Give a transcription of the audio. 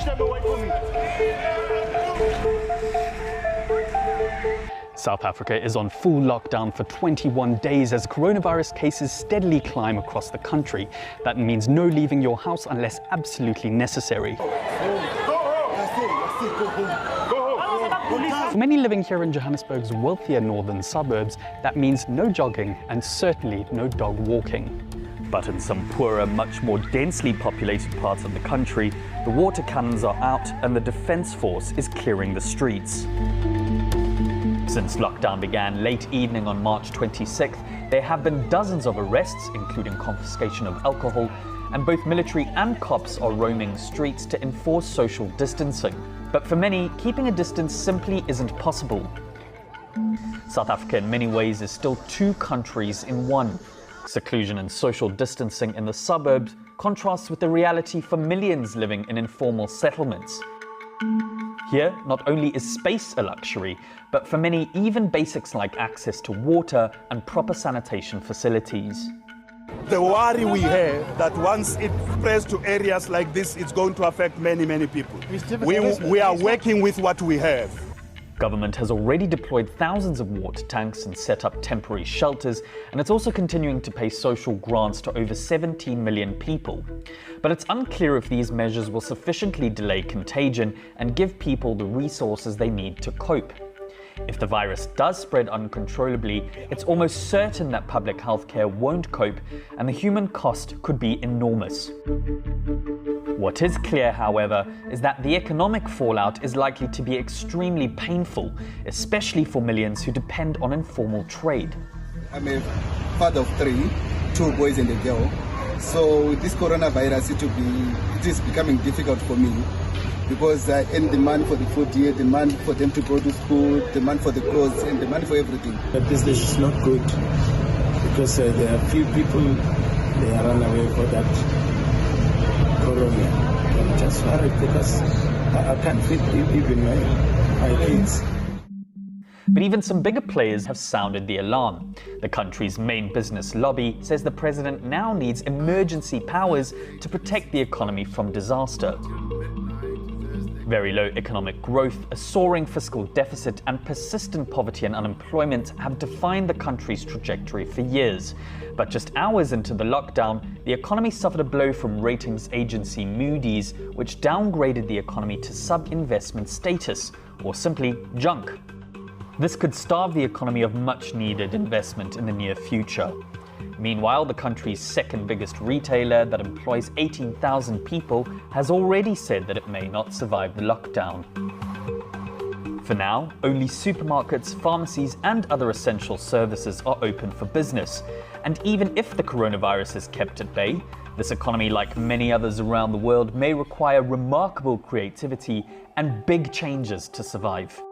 Push them away from me. South Africa is on full lockdown for 21 days as coronavirus cases steadily climb across the country. That means no leaving your house unless absolutely necessary. For many living here in Johannesburg's wealthier northern suburbs, that means no jogging and certainly no dog walking. But in some poorer, much more densely populated parts of the country, the water cannons are out and the defence force is clearing the streets. Since lockdown began late evening on March 26th, there have been dozens of arrests, including confiscation of alcohol, and both military and cops are roaming streets to enforce social distancing. But for many, keeping a distance simply isn't possible. South Africa in many ways is still two countries in one. Seclusion and social distancing in the suburbs contrasts with the reality for millions living in informal settlements. Here, not only is space a luxury, but for many, even basics like access to water and proper sanitation facilities. The worry we have that once it spreads to areas like this, it's going to affect many, many people. We are working with what we have. Government has already deployed thousands of water tanks and set up temporary shelters, and it's also continuing to pay social grants to over 17 million people. But it's unclear if these measures will sufficiently delay contagion and give people the resources they need to cope. If the virus does spread uncontrollably, it's almost certain that public health care won't cope, and the human cost could be enormous. What is clear, however, is that the economic fallout is likely to be extremely painful, especially for millions who depend on informal trade. I'm a father of 3, 2 boys and a girl. So with this coronavirus, it is becoming difficult for me, because I earn demand for the food here, demand for them to go to school, demand for the clothes, and demand for everything. The business is not good because there are few people they are run away for that corona. I'm just worried because I can't feed even my kids. But even some bigger players have sounded the alarm. The country's main business lobby says the president now needs emergency powers to protect the economy from disaster. Very low economic growth, a soaring fiscal deficit, and persistent poverty and unemployment have defined the country's trajectory for years. But just hours into the lockdown, the economy suffered a blow from ratings agency Moody's, which downgraded the economy to sub-investment status, or simply junk. This could starve the economy of much-needed investment in the near future. Meanwhile, the country's second biggest retailer that employs 18,000 people has already said that it may not survive the lockdown. For now, only supermarkets, pharmacies, and other essential services are open for business. And even if the coronavirus is kept at bay, this economy, like many others around the world, may require remarkable creativity and big changes to survive.